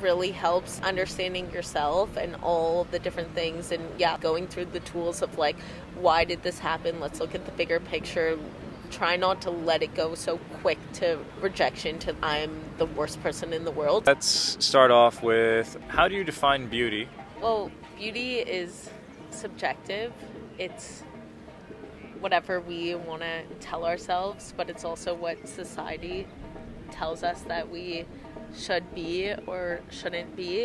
really helps understanding yourself and all the different things, and going through the tools of like, why did this happen? Let's look at the bigger picture. Try not to let it go so quick to rejection, to I'm the worst person in the world. Let's start off with, how do you define beauty? Well, beauty is subjective. It's whatever we want to tell ourselves, but it's also what society tells us that we should be or shouldn't be.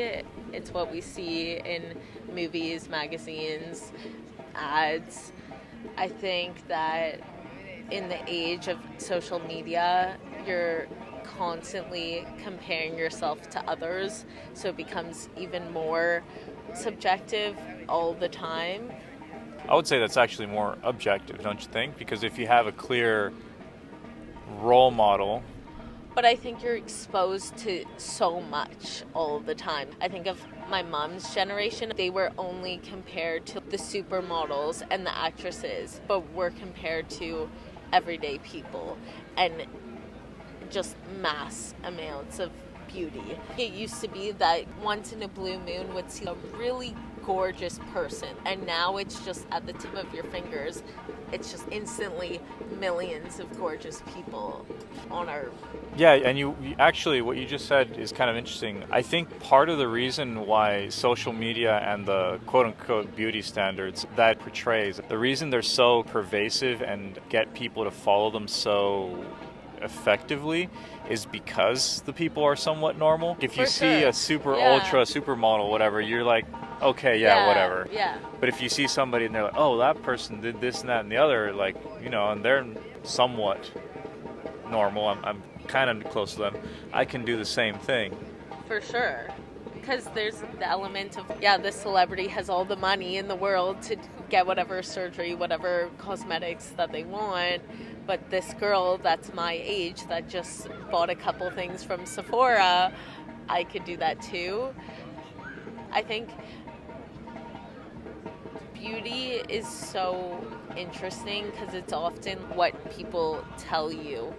It's what we see in movies, magazines, ads. I think that in the age of social media, you're constantly comparing yourself to others, so it becomes even more subjective all the time. I would say that's actually more objective, don't you think? Because if you have a clear role model. But I think you're exposed to so much all the time. I think of my mom's generation, they were only compared to the supermodels and the actresses, but we're compared to everyday people and just mass amounts of beauty. It used to be that once in a blue moon would see a really gorgeous person, and now it's just at the tip of your fingers. It's just instantly millions of gorgeous people on our... Yeah, and you actually, what you just said is kind of interesting. I think part of the reason why social media and the quote-unquote beauty standards that portrays, the reason they're so pervasive and get people to follow them so effectively is because the people are somewhat normal. If you see a ultra supermodel, whatever, you're like, okay, whatever. Yeah. But if you see somebody and they're like, oh, that person did this and that and the other, like, and they're somewhat normal, I'm kind of close to them, I can do the same thing. For sure. Because there's the element of, this celebrity has all the money in the world to get whatever surgery, whatever cosmetics that they want. But this girl that's my age that just bought a couple things from Sephora, I could do that too. I think beauty is so interesting because it's often what people tell you.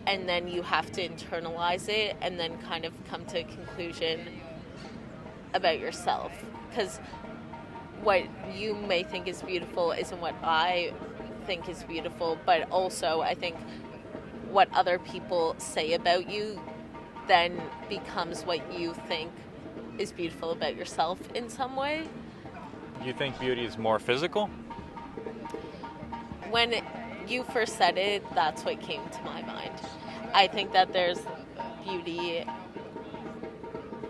And then you have to internalize it and then kind of come to a conclusion about yourself. Because what you may think is beautiful isn't what I think is beautiful, but also I think what other people say about you then becomes what you think is beautiful about yourself in some way. You think beauty is more physical? When you first said it, that's what came to my mind. I think that there's beauty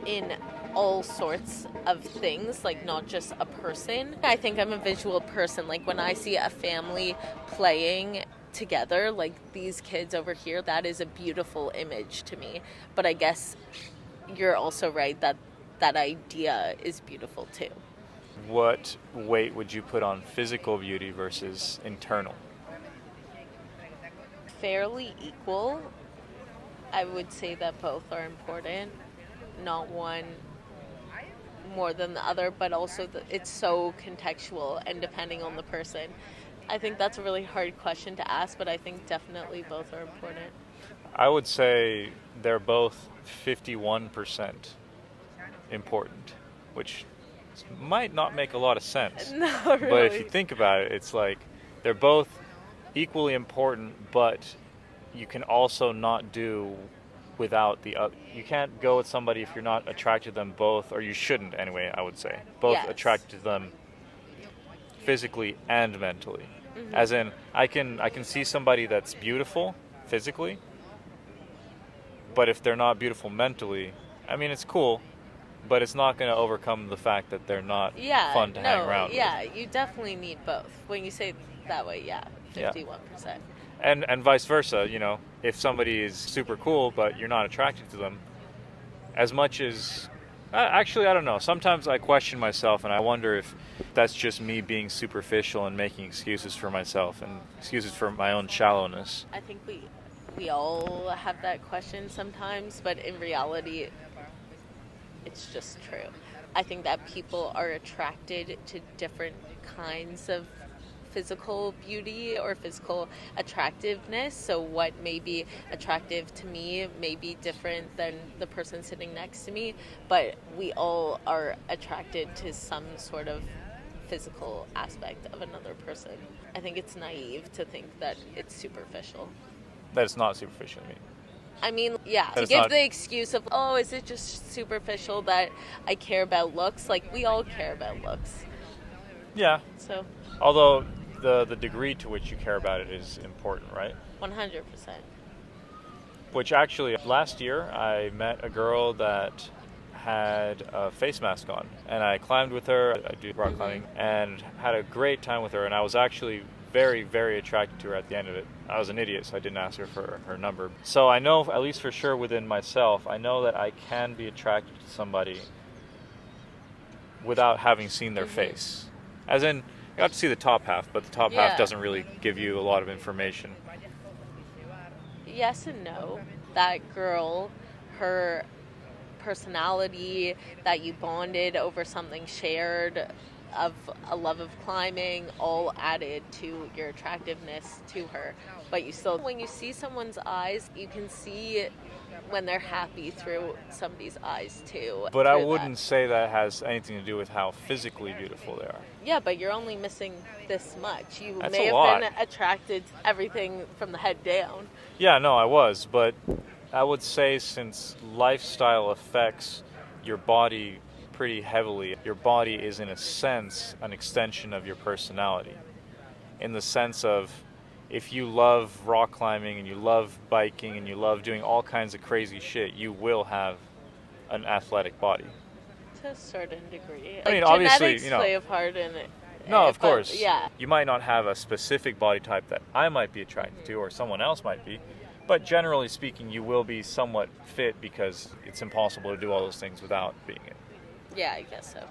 in all sorts of things, like not just a person. I think I'm a visual person. Like when I see a family playing together, like these kids over here, that is a beautiful image to me. But I guess you're also right that that idea is beautiful too. What weight would you put on physical beauty versus internal? Fairly equal. I would say that both are important, not one more than the other, but also it's so contextual and depending on the person. I think that's a really hard question to ask, but I think definitely both are important. I would say they're both 51% important, which might not make a lot of sense. No, really. But if you think about it, it's like they're both equally important, but you can also not do without the other. You can't go with somebody if you're not attracted to them both, or you shouldn't anyway, I would say. Both attracted to them physically and mentally. Mm-hmm. As in, I can see somebody that's beautiful physically, but if they're not beautiful mentally, I mean, it's cool, but it's not going to overcome the fact that they're not fun to hang around with. You definitely need both. When you say it that way, 51%. And vice versa, if somebody is super cool, but you're not attracted to them, as much as... Actually, I don't know. Sometimes I question myself, and I wonder if that's just me being superficial and making excuses for myself and excuses for my own shallowness. I think we all have that question sometimes, but in reality, it's just true. I think that people are attracted to different kinds of physical beauty or physical attractiveness. So what may be attractive to me may be different than the person sitting next to me, but we all are attracted to some sort of physical aspect of another person. I think it's naive to think that it's superficial. That it's not superficial, I mean. I mean, yeah, That to it's give not- the excuse of, oh, is it just superficial that I care about looks? Like, we all care about looks. Yeah. So, Although the degree to which you care about it is important, right? 100%. Which actually, last year I met a girl that had a face mask on, and I climbed with her. I do rock climbing, and had a great time with her, and I was actually very, very attracted to her at the end of it. I was an idiot, so I didn't ask her for her number. So I know, at least for sure within myself, I know that I can be attracted to somebody without having seen their face. As in, you got to see the top half, but the top half doesn't really give you a lot of information. Yes and no. That girl, her personality, that you bonded over something shared of a love of climbing, all added to your attractiveness to her. But you still, when you see someone's eyes, you can see when they're happy through somebody's eyes too. But I through wouldn't that. say that has anything to do with how physically beautiful they are. Yeah, but you're only missing this much. You That's may a have lot. been attracted to everything from the head down. Yeah, no, I was, but I would say since lifestyle affects your body pretty heavily, your body is in a sense an extension of your personality. In the sense of, if you love rock climbing and you love biking and you love doing all kinds of crazy shit, you will have an athletic body. To a certain degree. I mean, Like, obviously, genetics you know. play a part in it. No, of but, course. Yeah. You might not have a specific body type that I might be attracted to or someone else might be, but generally speaking, you will be somewhat fit because it's impossible to do all those things without being it. Yeah, I guess so.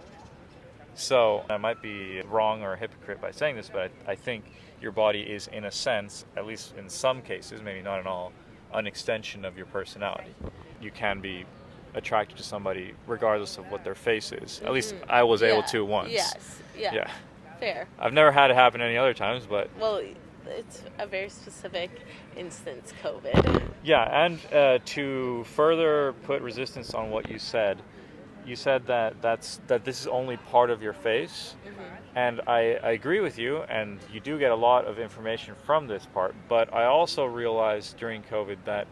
So I might be wrong or a hypocrite by saying this, but I think your body is, in a sense, at least in some cases, maybe not in all, an extension of your personality. You can be attracted to somebody regardless of what their face is. At least I was able to once. Yes. Yeah. Yeah. Fair. I've never had it happen any other times, but Well, it's a very specific instance, COVID. yeah. And to further put resistance on what you said that this is only part of your face, and I agree with you. And you do get a lot of information from this part, but I also realized during COVID that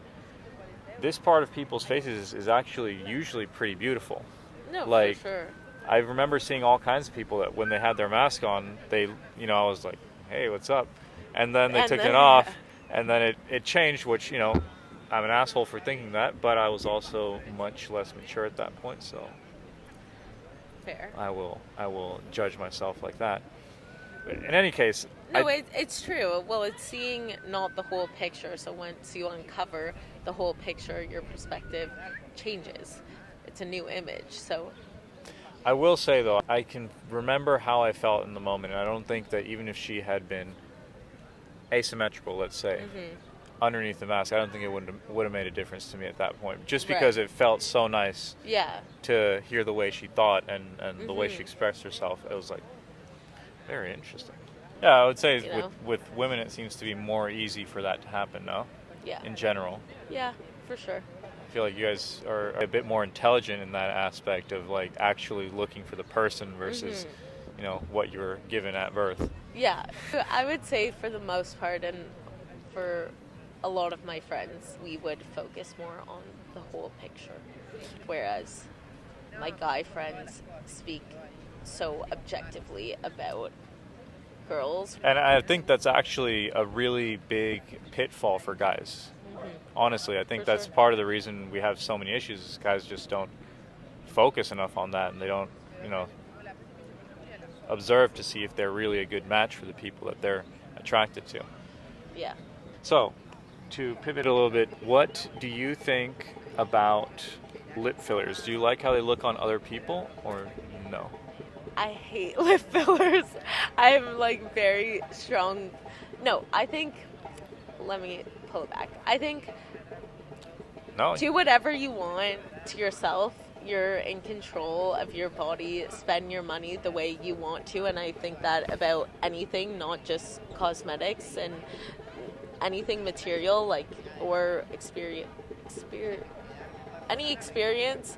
this part of people's faces is actually usually pretty beautiful. No, Like, for sure. I remember seeing all kinds of people that when they had their mask on, they, I was like, hey, what's up? And then they took it off, and then it changed, which, I'm an asshole for thinking that, but I was also much less mature at that point, so Fair. I will judge myself like that. But in any case, No, it's true. Well, it's seeing not the whole picture. So once you uncover the whole picture, your perspective changes. It's a new image. So I will say, though, I can remember how I felt in the moment, and I don't think that even if she had been asymmetrical, let's say, underneath the mask, I don't think it would have made a difference to me at that point. Just because it felt so nice yeah, to hear the way she thought and the way she expressed herself. It was like, very interesting. Yeah, I would say with women it seems to be more easy for that to happen, no? yeah, In general. yeah, for sure. I feel like you guys are a bit more intelligent in that aspect of like actually looking for the person versus, what you were given at birth. Yeah, I would say for the most part, and for a lot of my friends, we would focus more on the whole picture, whereas my guy friends speak so objectively about girls. And I think that's actually a really big pitfall for guys. Honestly, I think For that's sure. part of the reason we have so many issues is guys just don't focus enough on that, and they don't, observe to see if they're really a good match for the people that they're attracted to. Yeah. So, to pivot a little bit, what do you think about lip fillers? Do you like how they look on other people, or no? I hate lip fillers. I'm like very strong. No, I think, let me pull it back. I think No? do whatever you want to yourself. you're in control of your body, spend your money the way you want to, and I think that about anything, not just cosmetics and anything material, like, or any experience,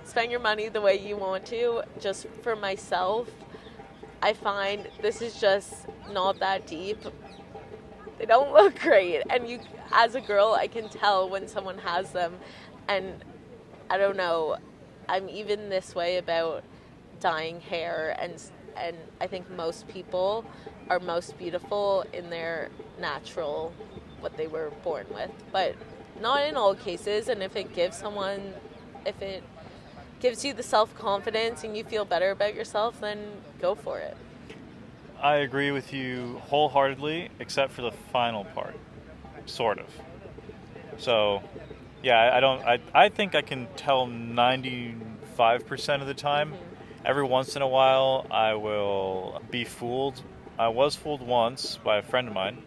spend your money the way you want to. Just for myself, I find this is just not that deep. They don't look great, and you, as a girl, I can tell when someone has them, and I don't know, I'm even this way about dyeing hair, and I think most people are most beautiful in their natural, what they were born with, but not in all cases. And if it gives you the self-confidence and you feel better about yourself, then go for it. I agree with you wholeheartedly, except for the final part, sort of. So, yeah, I think I can tell 95% of the time. Mm-hmm. Every once in a while, I will be fooled. I was fooled once by a friend of mine,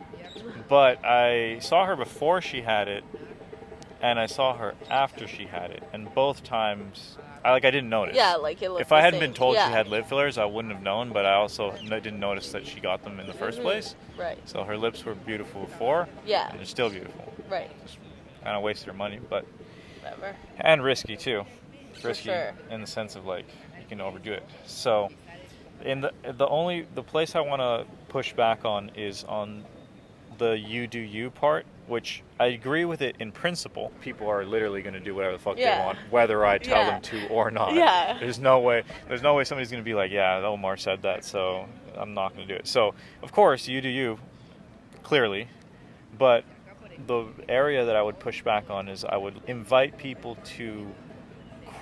but I saw her before she had it, and I saw her after she had it, and both times, I didn't notice. Yeah, like it looked If I the hadn't same. been told Yeah. she had lip fillers, I wouldn't have known, but I also didn't notice that she got them in the first place. Right. So her lips were beautiful before, Yeah. and they're still beautiful. Right. Kind of wasted her money, but Whatever. and risky too. For Risky sure. in the sense of like you can overdo it. So in the place I want to push back on is on the you do you part, which I agree with it in principle. People are literally going to do whatever the fuck they want, whether I tell them to or not. Yeah. There's no way somebody's going to be like, yeah, Omar said that, so I'm not going to do it. So of course you do you, clearly, but the area that I would push back on is I would invite people to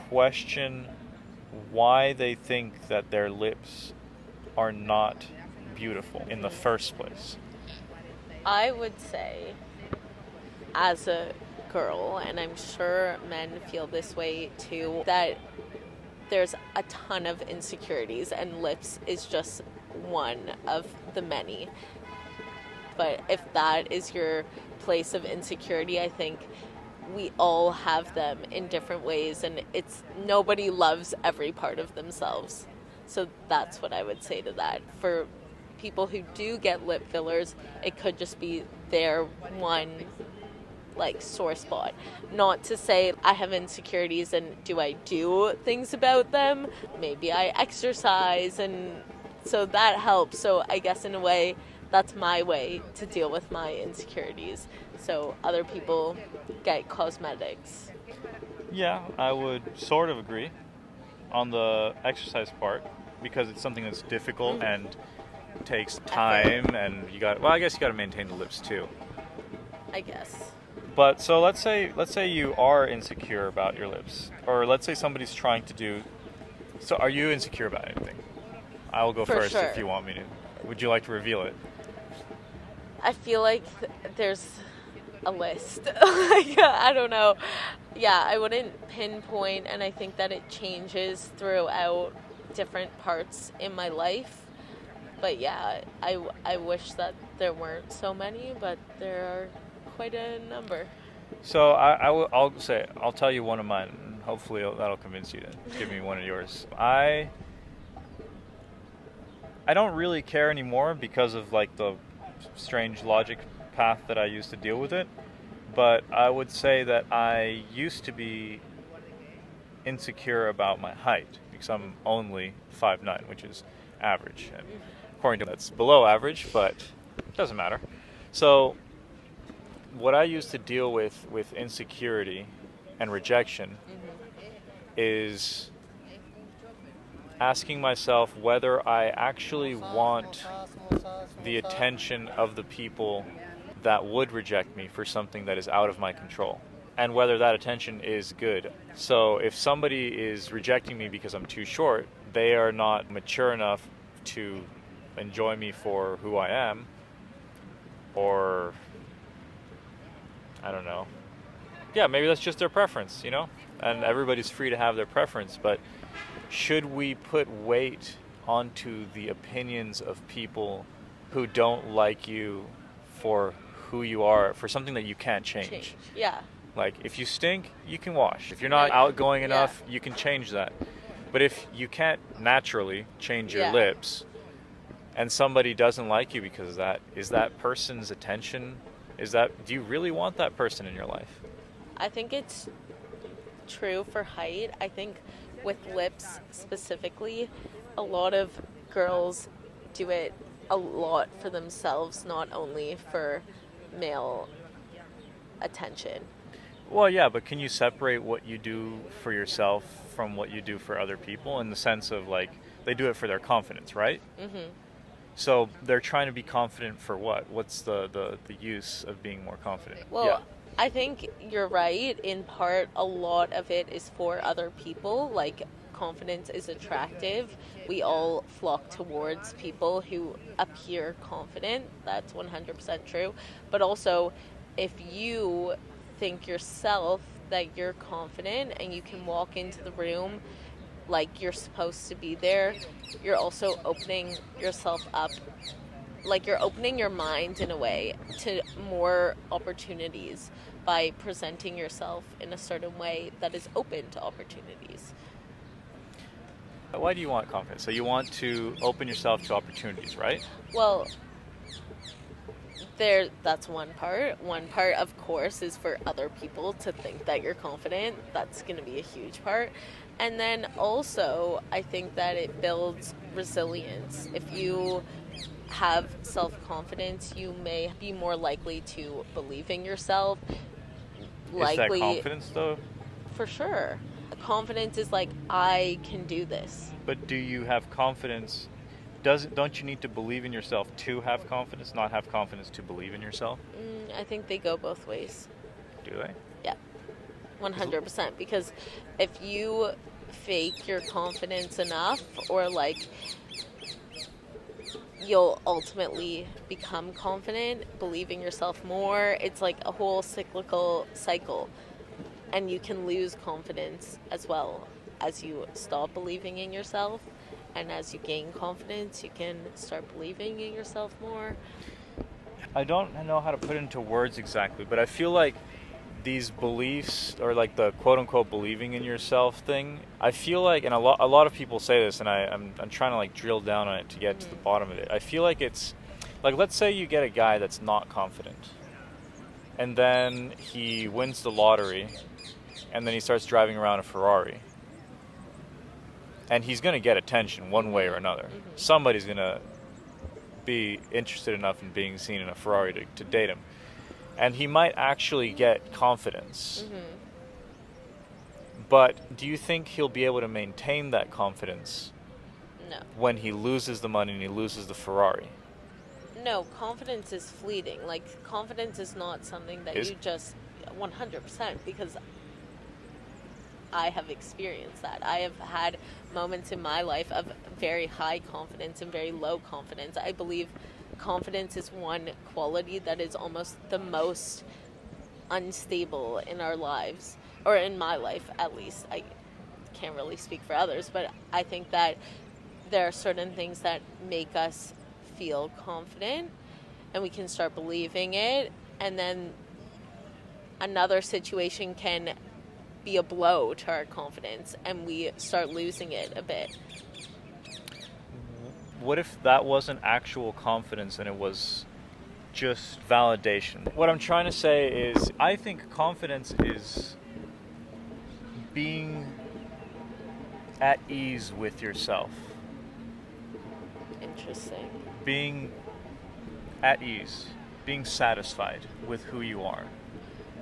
question why they think that their lips are not beautiful in the first place. I would say, as a girl, and I'm sure men feel this way too, that there's a ton of insecurities, and lips is just one of the many. But if that is your place of insecurity, I think we all have them in different ways, and nobody loves every part of themselves. So that's what I would say to that. For people who do get lip fillers, it could just be their one sore spot. Not to say I have insecurities and do I do things about them. Maybe I exercise, and so that helps. So I guess in a way, that's my way to deal with my insecurities. So other people get cosmetics. Yeah, I would sort of agree on the exercise part, because it's something that's difficult and takes time, and I guess you got to maintain the lips too. I guess. But so let's say you are insecure about your lips, or let's say somebody's trying to do. So are you insecure about anything? I will go For first sure. if you want me to. Would you like to reveal it? I feel like there's a list. I don't know. Yeah, I wouldn't pinpoint, and I think that it changes throughout different parts in my life. But yeah, I wish that there weren't so many, but there are quite a number. So I'll tell you one of mine. And hopefully that'll convince you to give me one of yours. I don't really care anymore because of the strange logic path that I used to deal with it. But I would say that I used to be insecure about my height because I'm only 5'9", which is average. And according to that's below average, but it doesn't matter. So what I used to deal with insecurity and rejection is asking myself whether I actually want the attention of the people that would reject me for something that is out of my control, and whether that attention is good. So if somebody is rejecting me because I'm too short, they are not mature enough to enjoy me for who I am, or I don't know. Yeah, maybe that's just their preference, and everybody's free to have their preference, but should we put weight onto the opinions of people who don't like you for who you are, for something that you can't change? Yeah. Like, if you stink, you can wash. If you're not outgoing enough, you can change that. But if you can't naturally change your lips, and somebody doesn't like you because of that, is that person's attention? Do you really want that person in your life? I think it's true for height. I think with lips specifically, a lot of girls do it a lot for themselves, not only for male attention. Well, yeah, but can you separate what you do for yourself from what you do for other people, in the sense of, like, they do it for their confidence, right? Mm-hmm. So they're trying to be confident for what? What's the use of being more confident? Well, I think you're right. In part, a lot of it is for other people. Like, confidence is attractive. We all flock towards people who appear confident. That's 100% true. But also, if you think yourself that you're confident and you can walk into the room like you're supposed to be there, you're also opening yourself up, like you're opening your mind in a way to more opportunities by presenting yourself in a certain way that is open to opportunities. Why do you want confidence? So you want to open yourself to opportunities, right? Well, that's one part. One part, of course, is for other people to think that you're confident. That's going to be a huge part. And then also, I think that it builds resilience. If you have self-confidence, you may be more likely to believe in yourself. Is that confidence, though? For sure. Confidence is like, I can do this. But do you have confidence? Don't you need to believe in yourself to have confidence, not have confidence to believe in yourself? I think they go both ways. Do they? Yeah, 100%. Because if you fake your confidence enough, or like, you'll ultimately become confident, believe in yourself more. It's like a whole cyclical cycle. And you can lose confidence as well as you stop believing in yourself. And as you gain confidence, you can start believing in yourself more. I don't know how to put it into words exactly, but I feel like these beliefs, or like the quote-unquote believing in yourself thing, I feel like, and a lot of people say this, and I'm trying to like drill down on it to get to the bottom of it. I feel like it's, like, let's say you get a guy that's not confident, and then he wins the lottery, and then he starts driving around a Ferrari. And he's going to get attention one way or another. Mm-hmm. Somebody's going to be interested enough in being seen in a Ferrari to date him. And he might actually get confidence. Mm-hmm. But do you think he'll be able to maintain that confidence? No. When he loses the money and he loses the Ferrari? No, confidence is fleeting. Like, confidence is not something that you just 100%, because I have experienced that. I have had moments in my life of very high confidence and very low confidence. I believe confidence is one quality that is almost the most unstable in our lives, or in my life at least. I can't really speak for others, but I think that there are certain things that make us feel confident and we can start believing it, and then another situation can be a blow to our confidence and we start losing it a bit. What if that wasn't actual confidence and it was just validation? What I'm trying to say is, I think confidence is being at ease with yourself. Interesting. Being at ease, being satisfied with who you are.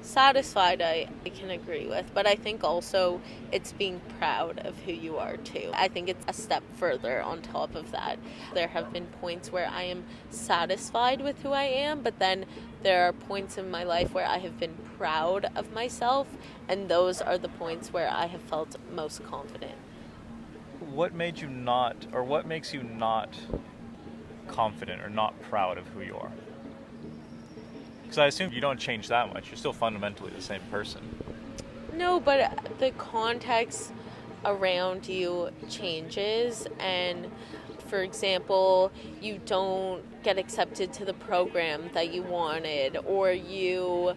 Satisfied, I can agree with, but I think also it's being proud of who you are too. I think it's a step further on top of that. There have been points where I am satisfied with who I am, but then there are points in my life where I have been proud of myself, and those are the points where I have felt most confident. What made you not, or what makes you not confident or not proud of who you are? Because I assume you don't change that much. You're still fundamentally the same person. No, but the context around you changes. And, for example, you don't get accepted to the program that you wanted, or you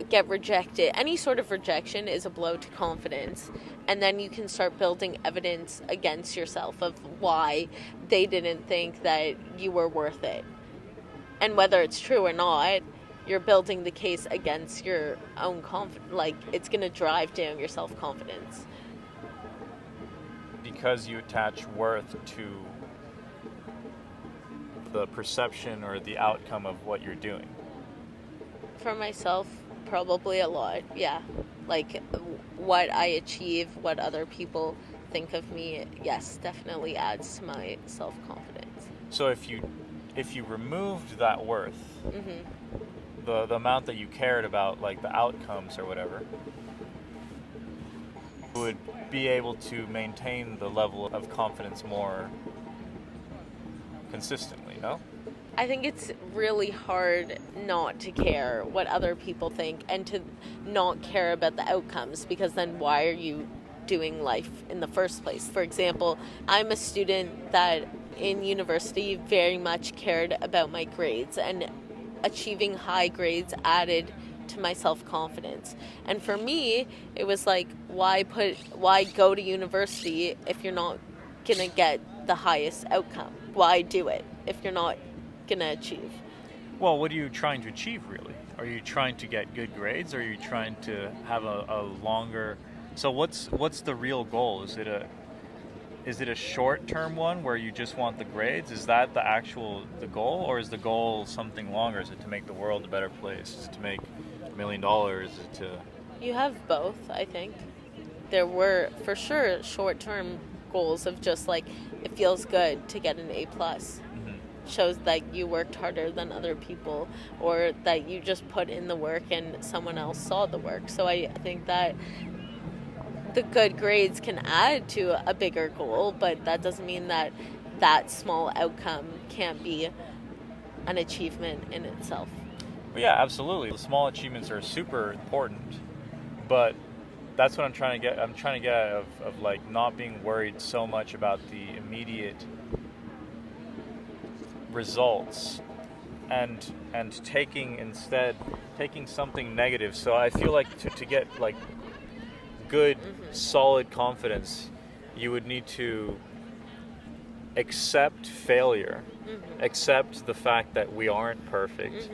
get rejected, any sort of rejection is a blow to confidence. And then you can start building evidence against yourself of why they didn't think that you were worth it. And whether it's true or not, you're building the case against your own confidence. Like, it's going to drive down your self-confidence. Because you attach worth to the perception or the outcome of what you're doing. For myself, probably a lot, yeah. Like, what I achieve, what other people think of me, yes, definitely adds to my self-confidence. So if you removed that worth, the amount that you cared about, like the outcomes or whatever, you would be able to maintain the level of confidence more consistently, no? I think it's really hard not to care what other people think and to not care about the outcomes, because then why are you doing life in the first place? For example, I'm a student that in university very much cared about my grades, and achieving high grades added to my self-confidence. And for me, it was like, why go to university if you're not gonna get the highest outcome? Why do it if you're not gonna achieve? Well, what are you trying to achieve, really? Are you trying to get good grades? Or are you trying to have a longer... So what's the real goal? Is it a short-term one where you just want the grades? Is that the goal? Or is the goal something longer? Is it to make the world a better place? Is it to make $1 million? Is it to... You have both, I think. There were, for sure, short-term goals of just like, it feels good to get an A+. Shows that you worked harder than other people, or that you just put in the work and someone else saw the work. So I think that the good grades can add to a bigger goal, but that doesn't mean that that small outcome can't be an achievement in itself. Well, yeah, absolutely. The small achievements are super important, but that's what I'm trying to get. I'm trying to get out of like not being worried so much about the immediate results and taking something negative. So I feel like to get like good solid confidence, you would need to accept failure, accept the fact that we aren't perfect,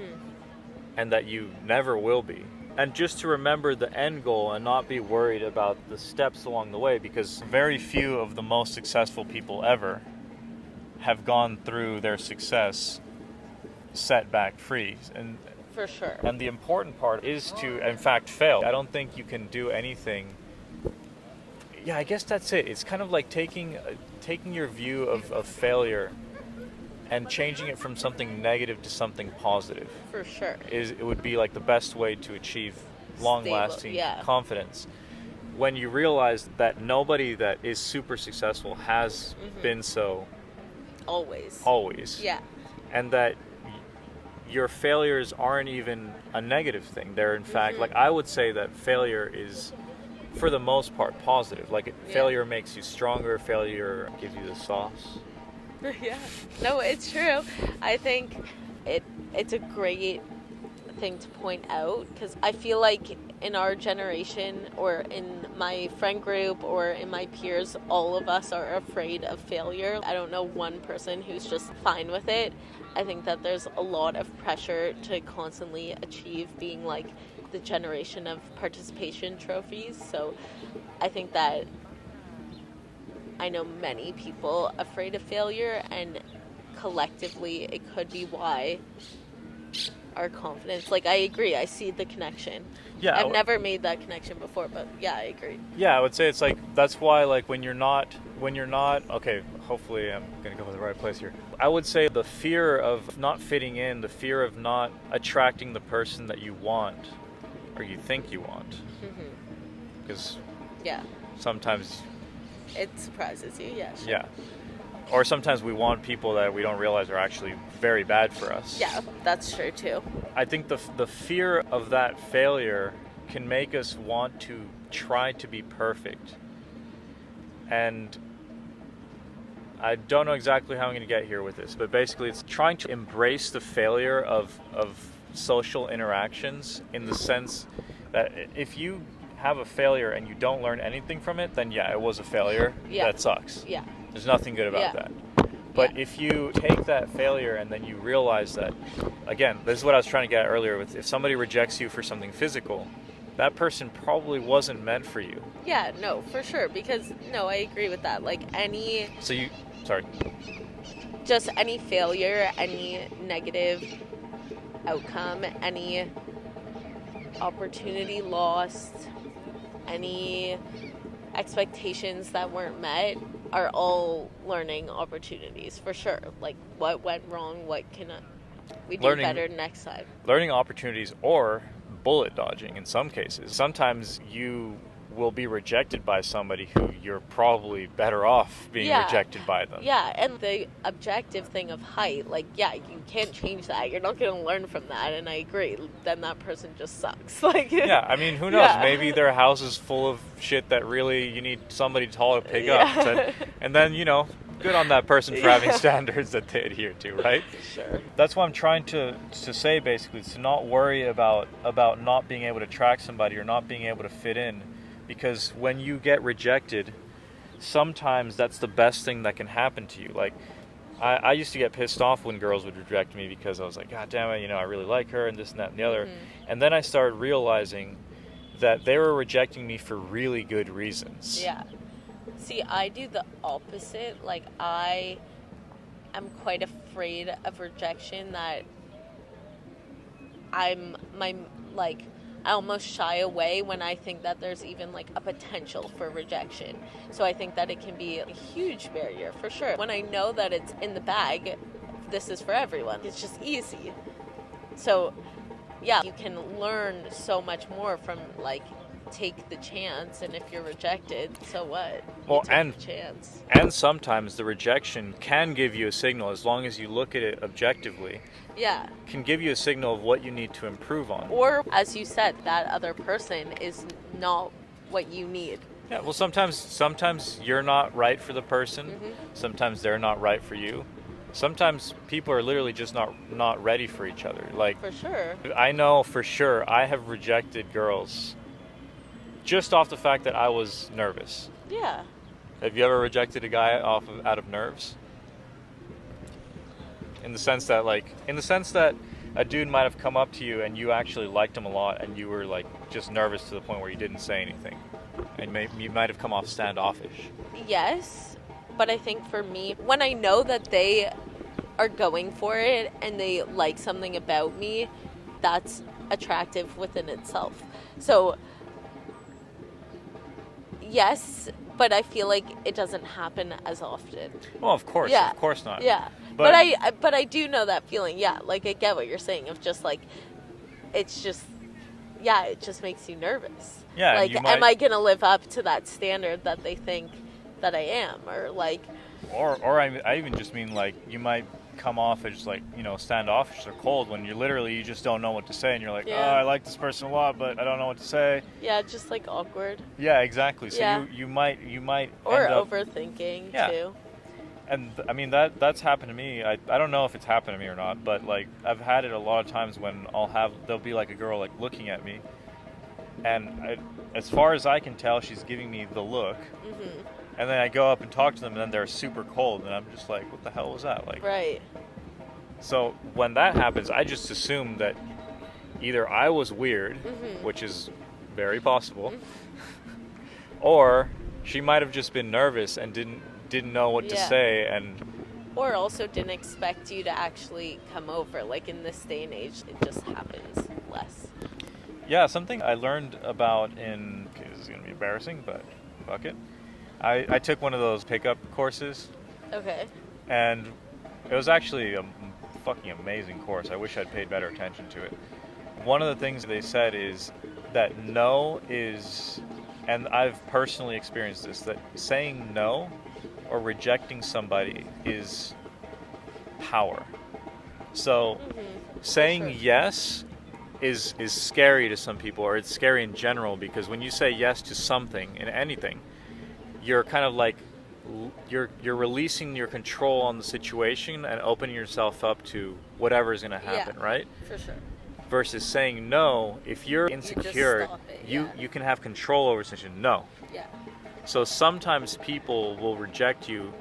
and that you never will be, and just to remember the end goal and not be worried about the steps along the way, because very few of the most successful people ever have gone through their success setback free. And for sure. And the important part is to, in fact, fail. I don't think you can do anything. Yeah, I guess that's it. It's kind of like taking your view of failure and changing it from something negative to something positive. For sure. It would be like the best way to achieve long-lasting confidence. When you realize that nobody that is super successful has been so always. Yeah. And that your failures aren't even a negative thing. They're in fact, like I would say that failure is, for the most part, positive. Like failure makes you stronger. Failure gives you the sauce. Yeah. No, it's true. I think it's a great thing to point out, because I feel like in our generation, or in my friend group, or in my peers, all of us are afraid of failure. I don't know one person who's just fine with it. I think that there's a lot of pressure to constantly achieve, being like the generation of participation trophies. So I think that I know many people afraid of failure, and collectively it could be why our confidence, like I agree, I see the connection. Yeah, I've never made that connection before, but yeah, I agree. Yeah, I would say it's like, that's why, like when you're not, okay, hopefully I'm going to go to the right place here. I would say the fear of not fitting in, the fear of not attracting the person that you want, or you think you want. Because sometimes it surprises you, yeah. Sure. Yeah. Or sometimes we want people that we don't realize are actually very bad for us. Yeah, that's true too. I think the fear of that failure can make us want to try to be perfect. And I don't know exactly how I'm going to get here with this, but basically it's trying to embrace the failure of social interactions in the sense that if you have a failure and you don't learn anything from it, then yeah, it was a failure. Yeah. That sucks. Yeah. There's nothing good about Yeah. that. But Yeah. if you take that failure and then you realize that, again, this is what I was trying to get at earlier with if somebody rejects you for something physical, that person probably wasn't meant for you. Yeah, no, for sure. Because, no, I agree with that. Like, just any failure, any negative outcome, any opportunity lost, any expectations that weren't met are all learning opportunities, for sure. Like, what went wrong, what can we do better next time? Learning opportunities or bullet dodging in some cases. Sometimes you will be rejected by somebody who you're probably better off being rejected by them. Yeah, and the objective thing of height, like, yeah, you can't change that. You're not going to learn from that, and I agree. Then that person just sucks. Like, yeah, I mean, who knows? Yeah. Maybe their house is full of shit that really you need somebody tall to pick up. And then, good on that person for having standards that they adhere to, right? Sure. That's what I'm trying to say, basically, is to not worry about not being able to track somebody or not being able to fit in. Because when you get rejected, sometimes that's the best thing that can happen to you. Like, I used to get pissed off when girls would reject me because I was like, God damn it, I really like her and this and that and the other. Mm-hmm. And then I started realizing that they were rejecting me for really good reasons. Yeah. See, I do the opposite. Like, I am quite afraid of rejection that I almost shy away when I think that there's even like a potential for rejection. So I think that it can be a huge barrier for sure. When I know that it's in the bag, this is for everyone. It's just easy. So yeah, you can learn so much more from like take the chance, and if you're rejected, so what? Well, and the chance. And sometimes the rejection can give you a signal, as long as you look at it objectively. Yeah. Can give you a signal of what you need to improve on. Or, as you said, that other person is not what you need. Yeah, well, sometimes you're not right for the person. Mm-hmm. Sometimes they're not right for you. Sometimes people are literally just not ready for each other. Like, for sure. I know for sure I have rejected girls just off the fact that I was nervous. Yeah. Have you ever rejected a guy out of nerves? In the sense that a dude might have come up to you and you actually liked him a lot and you were like just nervous to the point where you didn't say anything. And you might have come off standoffish. Yes, but I think for me, when I know that they are going for it and they like something about me, that's attractive within itself. So yes, but I feel like it doesn't happen as often. Well, of course not. Yeah, but I do know that feeling. Yeah, like I get what you're saying of just like, it's just, yeah, it just makes you nervous. Yeah, like, am I gonna live up to that standard that they think that I am, or like, or I even just mean like you might come off as like standoffish or cold when you just don't know what to say and you're like, oh, I like this person a lot but I don't know what to say. Yeah, just like awkward. Yeah, exactly. So you might or end up overthinking too. And I mean that's happened to me. I don't know if it's happened to me or not, but like I've had it a lot of times when there'll be like a girl like looking at me, and as far as I can tell, she's giving me the look. Mm-hmm. And then I go up and talk to them, and then they're super cold, and I'm just like, what the hell was that? Like, right. So when that happens, I just assume that either I was weird, mm-hmm. which is very possible, mm-hmm. or she might have just been nervous and didn't know what to say, and or also didn't expect you to actually come over. Like in this day and age, it just happens less. Yeah, something I learned about this is gonna be embarrassing, but fuck it. I took one of those pickup courses. Okay. And it was actually a fucking amazing course. I wish I'd paid better attention to it. One of the things they said is that no is, and I've personally experienced this, that saying no or rejecting somebody is power. So saying yes is scary to some people, or it's scary in general, because when you say yes to something, in anything, you're kind of like you're releasing your control on the situation and opening yourself up to whatever is going to happen, right? For sure. versus saying no. If you're insecure, stop it, you can have control over situation. No. Yeah. So sometimes people will reject you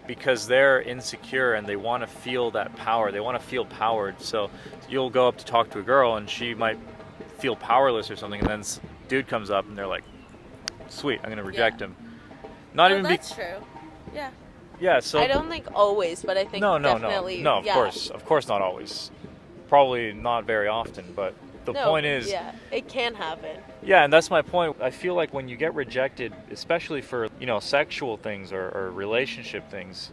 because they're insecure and they want to feel that power. They want to feel powered. So you'll go up to talk to a girl and she might feel powerless or something, and then dude comes up and they're like, sweet, I'm going to reject him. Not even that's true. Yeah. Yeah, so I don't think always, but I think definitely. No, of course not always. Probably not very often, but the point is, yeah, it can happen. Yeah, and that's my point. I feel like when you get rejected, especially for, sexual things or relationship things,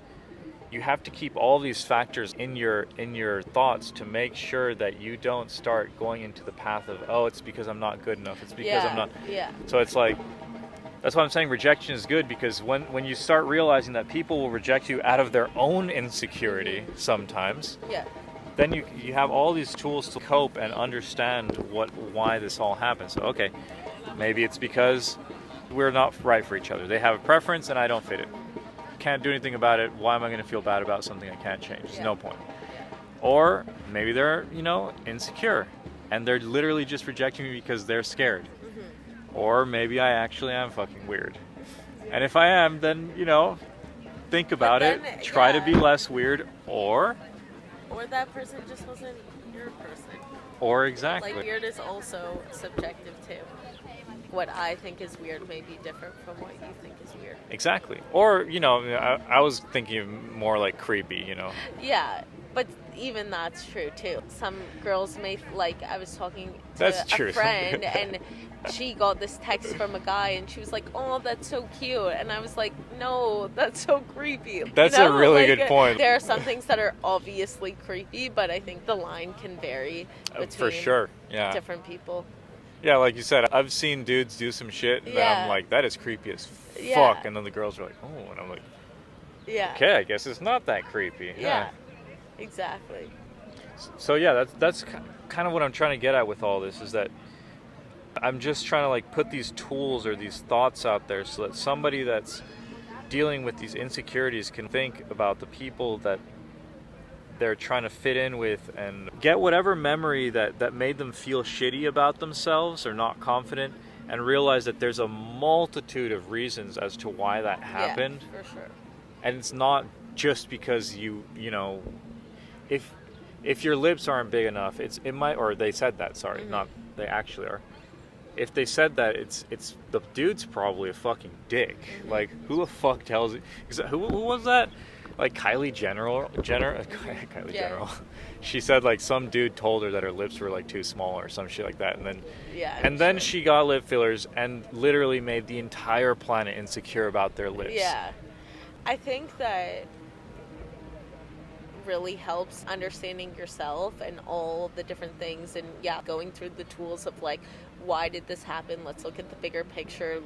you have to keep all these factors in your thoughts to make sure that you don't start going into the path of, oh, it's because I'm not good enough. It's because I'm not. Yeah. So it's like, that's why I'm saying rejection is good, because when you start realizing that people will reject you out of their own insecurity sometimes, then you have all these tools to cope and understand why this all happens. So, okay, maybe it's because we're not right for each other. They have a preference and I don't fit it. Can't do anything about it. Why am I going to feel bad about something I can't change? There's no point. Or maybe they're, insecure and they're literally just rejecting me because they're scared. Or maybe I actually am fucking weird. And if I am, then, think about it. Try to be less weird. Or that person just wasn't your person. Or exactly. Like, weird is also subjective, too. What I think is weird may be different from what you think is weird. Exactly. Or, I was thinking more like creepy, Yeah. But even that's true, too. Some girls may, I was talking to a friend, and she got this text from a guy, and she was like, oh, that's so cute. And I was like, no, that's so creepy. That's a really good point. There are some things that are obviously creepy, but I think the line can vary between for sure. Yeah. different people. Yeah, like you said, I've seen dudes do some shit, and I'm like, that is creepy as fuck. And then the girls are like, oh, and I'm like, okay, I guess it's not that creepy. Yeah. Exactly. So yeah, that's kind of what I'm trying to get at with all this, is that I'm just trying to put these tools or these thoughts out there so that somebody that's dealing with these insecurities can think about the people that they're trying to fit in with and get whatever memory that made them feel shitty about themselves or not confident, and realize that there's a multitude of reasons as to why that happened. Yeah, for sure. And it's not just because if your lips aren't big enough, it might, or they said that, sorry, not they actually are. If they said that, it's the dude's probably a fucking dick. Like, who the fuck tells you? Who was that? Like Kylie Jenner. Kylie Jenner. She said some dude told her that her lips were too small or some shit like that, and then she got lip fillers and literally made the entire planet insecure about their lips. Yeah, I think that really helps understanding yourself and all the different things, and going through the tools of why did this happen, let's look at the bigger picture,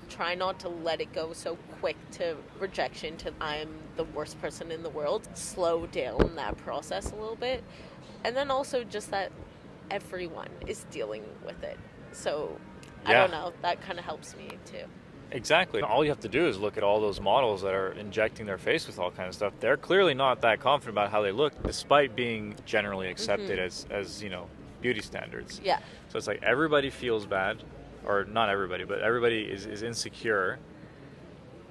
try not to let it go so quick to rejection, to I'm the worst person in the world. Slow down that process a little bit, and then also just that everyone is dealing with it, so I don't know, that kind of helps me too. Exactly. All you have to do is look at all those models that are injecting their face with all kind of stuff. They're clearly not that confident about how they look, despite being generally accepted as beauty standards. Yeah. So it's everybody feels bad, or not everybody, but everybody is insecure,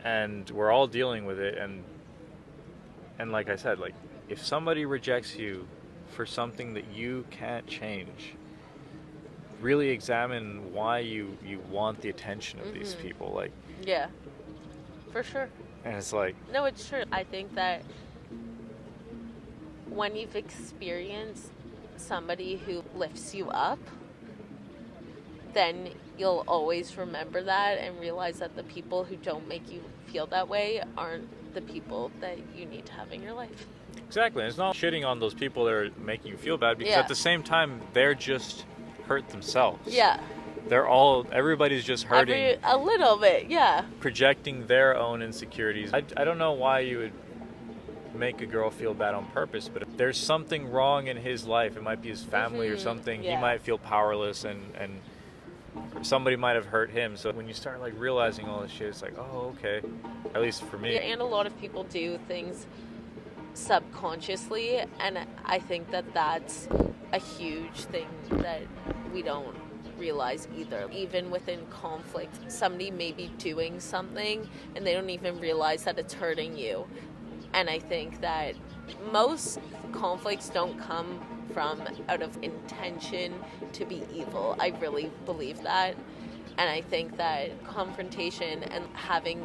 and we're all dealing with it. And like I said, if somebody rejects you for something that you can't change, really examine why you want the attention of these people. Yeah, for sure. And it's no, it's true. I think that when you've experienced somebody who lifts you up, then you'll always remember that and realize that the people who don't make you feel that way aren't the people that you need to have in your life. Exactly. And it's not shitting on those people that are making you feel bad, because at the same time, they're just hurt themselves. Yeah. Everybody's just hurting. A little bit, yeah. Projecting their own insecurities. I don't know why you would make a girl feel bad on purpose, but if there's something wrong in his life, it might be his family or something, he might feel powerless, and somebody might have hurt him. So when you start realizing all this shit, it's oh, okay. At least for me. And a lot of people do things subconsciously, and I think that that's a huge thing that we don't realize either. Even within conflict, somebody may be doing something and they don't even realize that it's hurting you. And I think that most conflicts don't come from out of intention to be evil. I really believe that. And I think that confrontation and having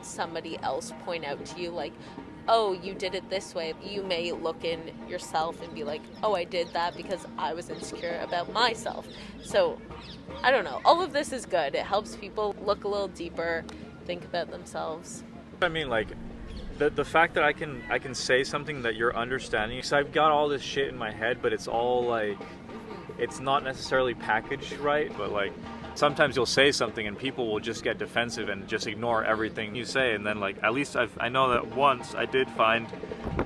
somebody else point out to you, like, oh, you did it this way. You may look in yourself and be like, oh, I did that because I was insecure about myself. So, I don't know. All of this is good. It helps people look a little deeper, think about themselves. I mean, like, the fact that I can say something that you're understanding, because I've got all this shit in my head, but it's all like, it's not necessarily packaged right, but like, sometimes you'll say something and people will just get defensive and just ignore everything you say, and then like, at least I know that once I did find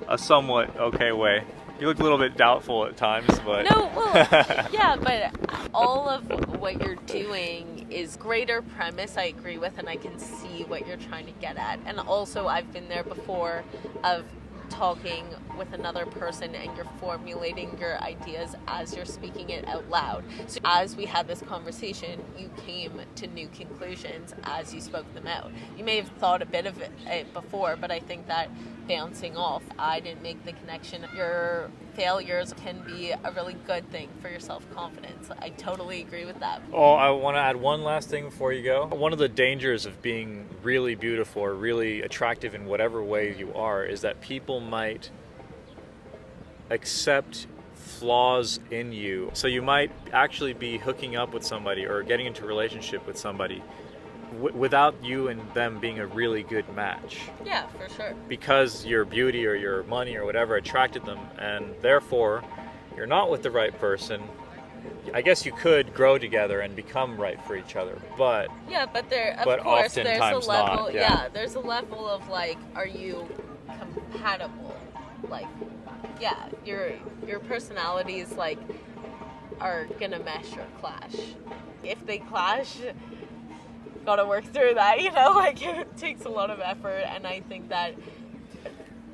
a somewhat okay way. You look a little bit doubtful at times, but... No, well, yeah, but all of what you're doing is greater premise I agree with, and I can see what you're trying to get at. And also, I've been there before of talking with another person and you're formulating your ideas as you're speaking it out loud. So as we had this conversation, you came to new conclusions as you spoke them out. You may have thought a bit of it before, but I think that bouncing off, I didn't make the connection. Your failures can be a really good thing for your self-confidence. I totally agree with that. Oh, I want to add one last thing before you go. One of the dangers of being really beautiful or really attractive in whatever way you are is that people might accept flaws in you. So you might actually be hooking up with somebody or getting into a relationship with somebody without you and them being a really good match. Yeah, for sure. Because your beauty or your money or whatever attracted them, and therefore you're not with the right person. I guess you could grow together and become right for each other, but yeah, but of course there's a level. Not, yeah, there's a level of like, are you compatible? Like, yeah, your personalities like are gonna mesh or clash. If they clash, gotta work through that, like it takes a lot of effort, and I think that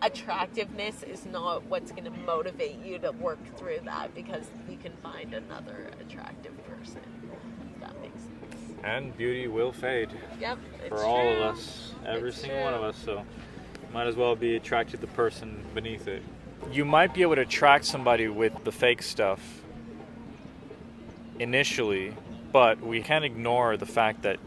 attractiveness is not what's going to motivate you to work through that, because you can find another attractive person, if that makes sense. And beauty will fade. Yep, for all of us, every single one of us, so might as well be attracted to the person beneath it. You might be able to attract somebody with the fake stuff initially, but we can't ignore the fact that,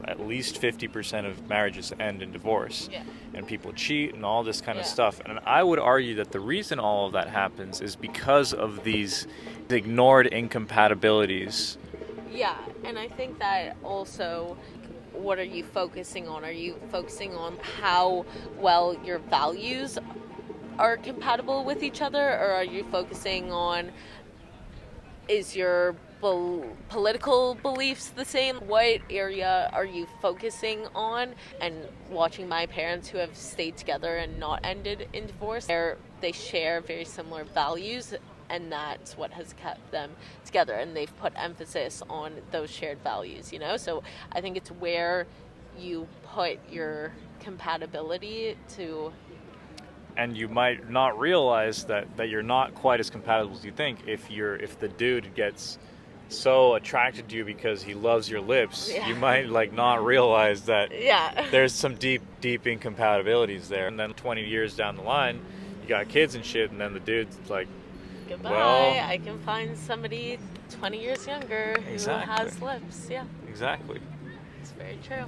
at least 50% of marriages end in divorce. Yeah. And people cheat and all this kind of stuff. And I would argue that the reason all of that happens is because of these ignored incompatibilities. Yeah, and I think that also, what are you focusing on? Are you focusing on how well your values are compatible with each other, or are you focusing on, is your political beliefs the same? What area are you focusing on? And watching my parents who have stayed together and not ended in divorce, they share very similar values, and that's what has kept them together, and they've put emphasis on those shared values, so I think it's where you put your compatibility to. And you might not realize that you're not quite as compatible as you think if the dude gets so attracted to you because he loves your lips. You might not realize that there's some deep incompatibilities there, and then 20 years down the line you got kids and shit, and then the dude's like, goodbye, well, I can find somebody 20 years younger who has lips. Exactly, it's very true.